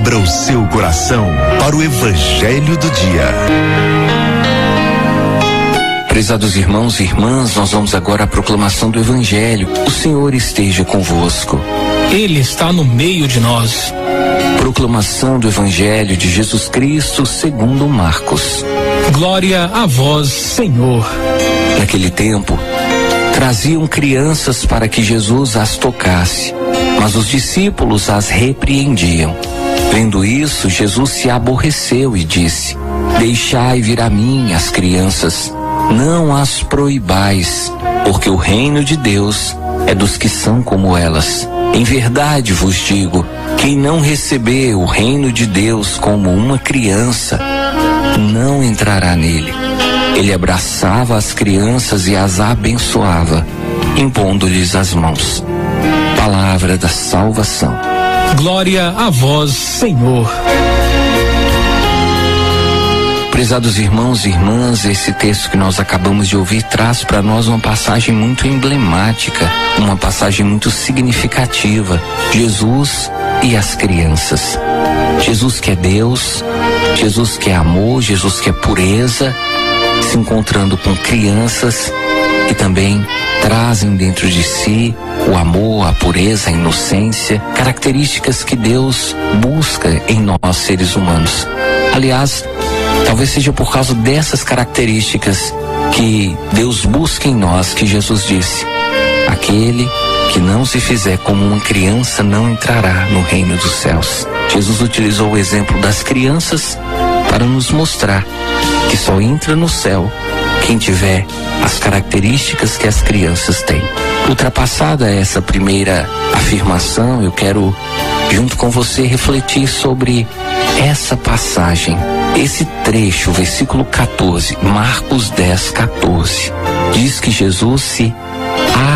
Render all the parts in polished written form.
Abra o seu coração para o Evangelho do Dia. Prezados irmãos e irmãs, nós vamos agora à proclamação do Evangelho. O Senhor esteja convosco. Ele está no meio de nós. Proclamação do Evangelho de Jesus Cristo segundo Marcos. Glória a vós, Senhor. Naquele tempo, traziam crianças para que Jesus as tocasse, mas os discípulos as repreendiam. Vendo isso, Jesus se aborreceu e disse: Deixai vir a mim as crianças, não as proibais, porque o reino de Deus é dos que são como elas. Em verdade vos digo, quem não receber o reino de Deus como uma criança, não entrará nele. Ele abraçava as crianças e as abençoava, impondo-lhes as mãos. Palavra da salvação. Glória a vós, Senhor. Prezados irmãos e irmãs, esse texto que nós acabamos de ouvir traz para nós uma passagem muito emblemática, uma passagem muito significativa. Jesus e as crianças. Jesus que é Deus, Jesus que é amor, Jesus que é pureza, se encontrando com crianças que também trazem dentro de si o amor, a pureza, a inocência, características que Deus busca em nós seres humanos. Aliás, talvez seja por causa dessas características que Deus busca em nós que Jesus disse: aquele que não se fizer como uma criança não entrará no reino dos céus. Jesus utilizou o exemplo das crianças para nos mostrar que só entra no céu quem tiver as características que as crianças têm. Ultrapassada essa primeira afirmação, eu quero, junto com você, refletir sobre essa passagem, esse trecho, versículo 14, Marcos 10, 14. Diz que Jesus se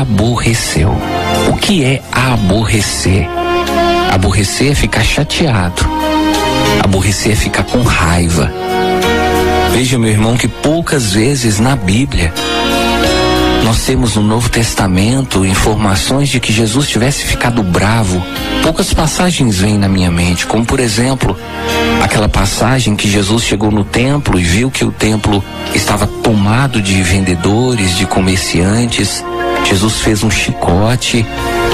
aborreceu. O que é aborrecer? Aborrecer é ficar chateado. Aborrecer é ficar com raiva. Veja, meu irmão, que poucas vezes na Bíblia nós temos no Novo Testamento informações de que Jesus tivesse ficado bravo. Poucas passagens vêm na minha mente, como por exemplo, aquela passagem que Jesus chegou no templo e viu que o templo estava tomado de vendedores, de comerciantes. Jesus fez um chicote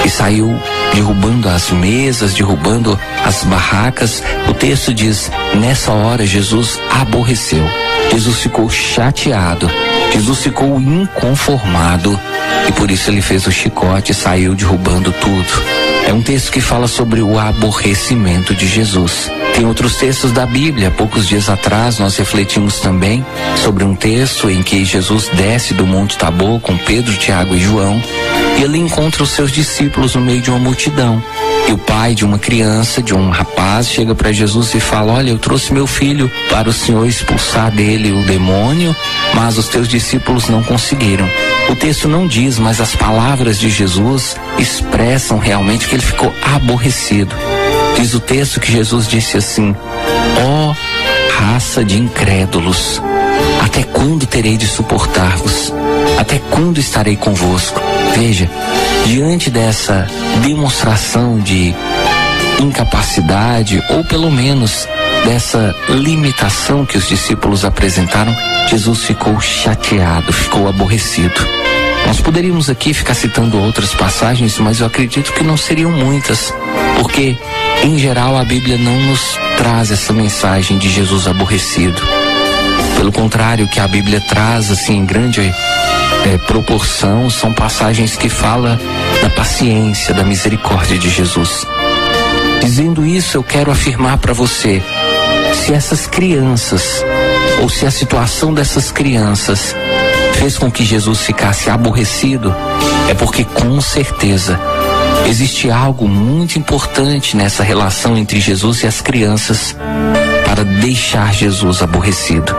e saiu derrubando as mesas, derrubando as barracas. O texto diz: nessa hora Jesus aborreceu. Jesus ficou chateado, Jesus ficou inconformado e por isso ele fez o chicote e saiu derrubando tudo. É um texto que fala sobre o aborrecimento de Jesus. Tem outros textos da Bíblia. Poucos dias atrás nós refletimos também sobre um texto em que Jesus desce do Monte Tabor com Pedro, Tiago e João e ele encontra os seus discípulos no meio de uma multidão. E o pai de uma criança, de um rapaz, chega para Jesus e fala: olha, eu trouxe meu filho para o Senhor expulsar dele o demônio, mas os teus discípulos não conseguiram. O texto não diz, mas as palavras de Jesus expressam realmente que ele ficou aborrecido. Diz o texto que Jesus disse assim: ó raça de incrédulos, até quando terei de suportar-vos? Até quando estarei convosco? Veja, diante dessa demonstração de incapacidade, ou pelo menos dessa limitação que os discípulos apresentaram, Jesus ficou chateado, ficou aborrecido. Nós poderíamos aqui ficar citando outras passagens, mas eu acredito que não seriam muitas, porque em geral a Bíblia não nos traz essa mensagem de Jesus aborrecido. Pelo contrário, o que a Bíblia traz assim em grande proporção são passagens que falam da paciência, da misericórdia de Jesus. Dizendo isso, eu quero afirmar para você: se essas crianças, ou se a situação dessas crianças fez com que Jesus ficasse aborrecido, é porque com certeza existe algo muito importante nessa relação entre Jesus e as crianças para deixar Jesus aborrecido.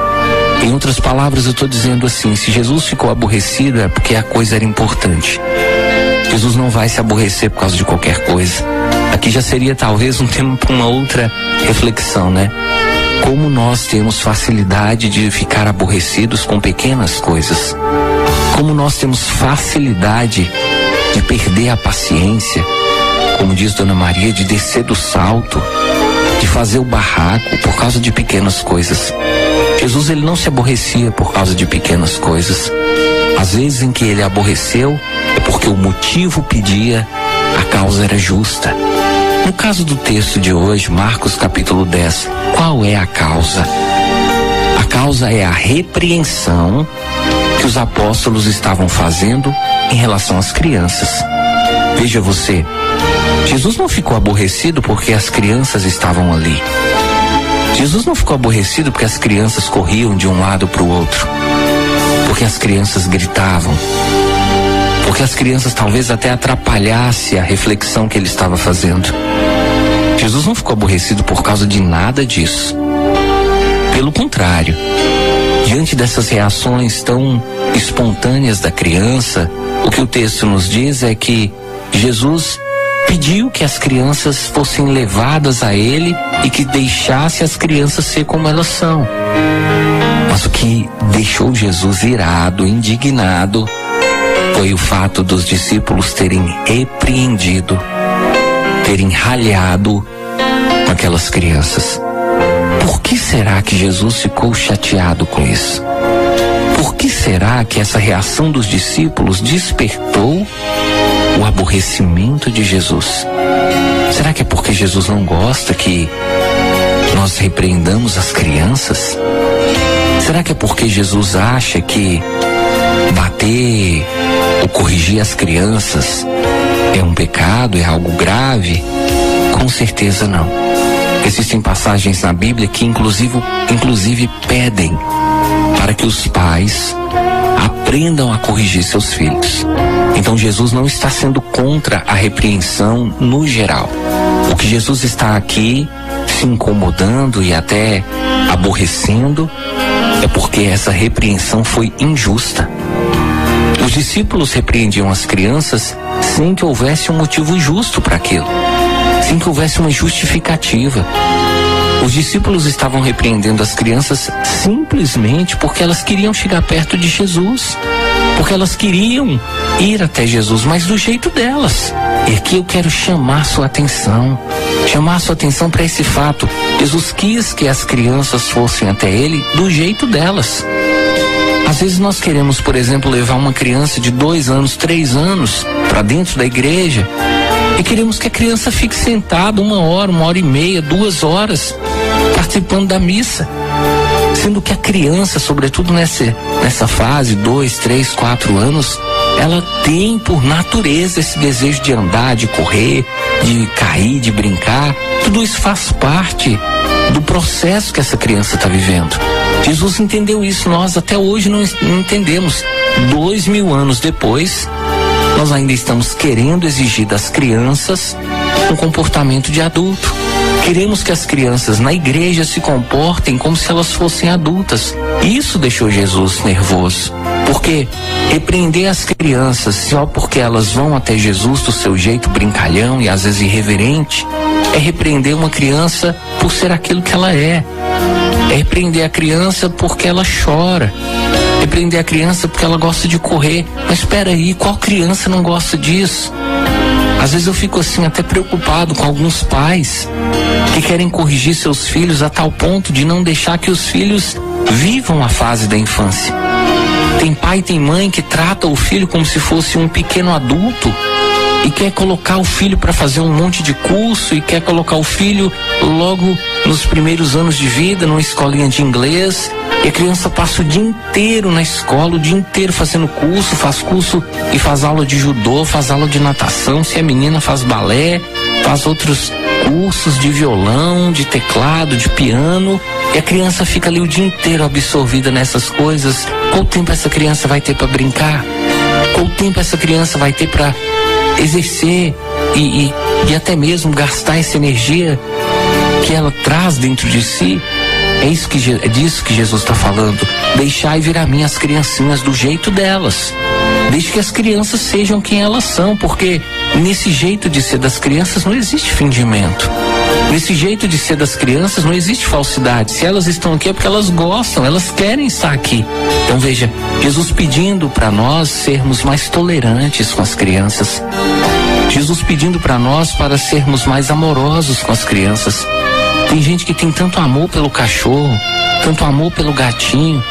Em outras palavras, eu estou dizendo assim: se Jesus ficou aborrecido é porque a coisa era importante. Jesus não vai se aborrecer por causa de qualquer coisa. Aqui já seria talvez um tema para uma outra reflexão, né? Como nós temos facilidade de ficar aborrecidos com pequenas coisas. Como nós temos facilidade de perder a paciência, como diz Dona Maria, de descer do salto, de fazer o barraco por causa de pequenas coisas. Jesus, ele não se aborrecia por causa de pequenas coisas. Às vezes em que ele aborreceu é porque o motivo pedia, a causa era justa. No caso do texto de hoje, Marcos capítulo 10, qual é a causa? A causa é a repreensão que os apóstolos estavam fazendo em relação às crianças. Veja você, Jesus não ficou aborrecido porque as crianças estavam ali. Jesus não ficou aborrecido porque as crianças corriam de um lado para o outro, porque as crianças gritavam, porque as crianças talvez até atrapalhasse a reflexão que ele estava fazendo. Jesus não ficou aborrecido por causa de nada disso. Pelo contrário, diante dessas reações tão espontâneas da criança, o que o texto nos diz é que Jesus pediu que as crianças fossem levadas a ele e que deixasse as crianças ser como elas são. Mas o que deixou Jesus irado, indignado, foi o fato dos discípulos terem repreendido, terem ralhado com aquelas crianças. Por que será que Jesus ficou chateado com isso? Por que será que essa reação dos discípulos despertou o aborrecimento de Jesus? Será que é porque Jesus não gosta que nós repreendamos as crianças? Será que é porque Jesus acha que bater ou corrigir as crianças é um pecado, é algo grave? Com certeza não. Existem passagens na Bíblia que inclusive pedem para que os pais aprendam a corrigir seus filhos. Então Jesus não está sendo contra a repreensão no geral. O que Jesus está aqui se incomodando e até aborrecendo é porque essa repreensão foi injusta. Os discípulos repreendiam as crianças sem que houvesse um motivo justo para aquilo, sem que houvesse uma justificativa. Os discípulos estavam repreendendo as crianças simplesmente porque elas queriam chegar perto de Jesus, porque elas queriam ir até Jesus, mas do jeito delas. E aqui eu quero chamar sua atenção para esse fato. Jesus quis que as crianças fossem até ele do jeito delas. Às vezes nós queremos, por exemplo, levar uma criança de 2 anos, 3 anos para dentro da igreja e queremos que a criança fique sentada 1 hora, 1h30, 2 horas participando da missa, sendo que a criança, sobretudo nessa fase, 2, 3, 4 anos, ela tem por natureza esse desejo de andar, de correr, de cair, de brincar. Tudo isso faz parte do processo que essa criança está vivendo. Jesus entendeu isso, nós até hoje não entendemos. 2000 anos depois, nós ainda estamos querendo exigir das crianças um comportamento de adulto. Queremos que as crianças na igreja se comportem como se elas fossem adultas. Isso deixou Jesus nervoso, porque repreender as crianças só porque elas vão até Jesus do seu jeito brincalhão e às vezes irreverente, é repreender uma criança por ser aquilo que ela é. É repreender a criança porque ela chora, repreender a criança porque ela gosta de correr. Mas espera aí, qual criança não gosta disso? Às vezes eu fico assim até preocupado com alguns pais que querem corrigir seus filhos a tal ponto de não deixar que os filhos vivam a fase da infância. Tem pai, tem mãe que trata o filho como se fosse um pequeno adulto e quer colocar o filho para fazer um monte de curso e quer colocar o filho logo nos primeiros anos de vida numa escolinha de inglês, e a criança passa o dia inteiro na escola, o dia inteiro fazendo curso, faz curso e faz aula de judô, faz aula de natação, se é menina faz balé, faz outros cursos de violão, de teclado, de piano, e a criança fica ali o dia inteiro absorvida nessas coisas. Qual tempo essa criança vai ter para brincar? Qual tempo essa criança vai ter para exercer e até mesmo gastar essa energia que ela traz dentro de si? É disso que Jesus está falando. Deixai vir a mim as criancinhas do jeito delas. Deixe que as crianças sejam quem elas são, porque nesse jeito de ser das crianças não existe fingimento. Nesse jeito de ser das crianças não existe falsidade. Se elas estão aqui é porque elas gostam, elas querem estar aqui. Então veja, Jesus pedindo para nós sermos mais tolerantes com as crianças. Jesus pedindo para nós para sermos mais amorosos com as crianças. Tem gente que tem tanto amor pelo cachorro, tanto amor pelo gatinho.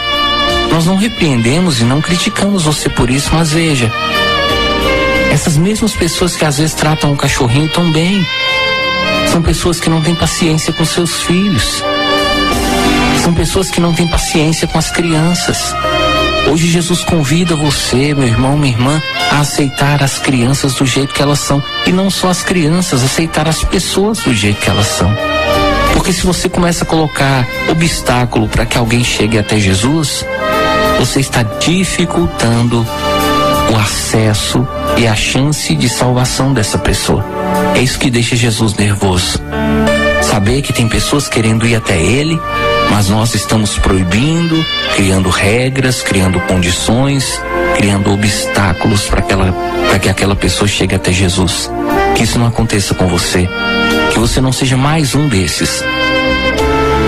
Nós não repreendemos e não criticamos você por isso, mas veja, essas mesmas pessoas que às vezes tratam o cachorrinho tão bem, são pessoas que não têm paciência com seus filhos. São pessoas que não têm paciência com as crianças. Hoje Jesus convida você, meu irmão, minha irmã, a aceitar as crianças do jeito que elas são. E não só as crianças, aceitar as pessoas do jeito que elas são. Porque se você começa a colocar obstáculo para que alguém chegue até Jesus, você está dificultando o acesso e a chance de salvação dessa pessoa. É isso que deixa Jesus nervoso. Saber que tem pessoas querendo ir até Ele, mas nós estamos proibindo, criando regras, criando condições, criando obstáculos para que aquela pessoa chegue até Jesus. Que isso não aconteça com você. Que você não seja mais um desses.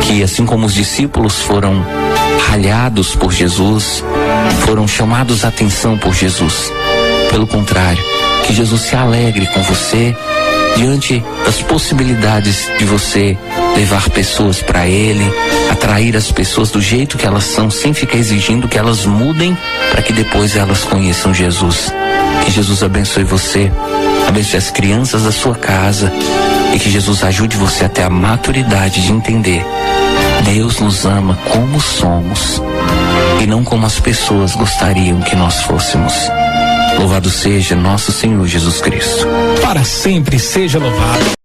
Que assim como os discípulos foram ralhados por Jesus, foram chamados a atenção por Jesus. Pelo contrário, que Jesus se alegre com você diante das possibilidades de você levar pessoas para Ele, atrair as pessoas do jeito que elas são, sem ficar exigindo que elas mudem para que depois elas conheçam Jesus. Que Jesus abençoe você, abençoe as crianças da sua casa e que Jesus ajude você até a maturidade de entender: Deus nos ama como somos e não como as pessoas gostariam que nós fôssemos. Louvado seja nosso Senhor Jesus Cristo. Para sempre seja louvado.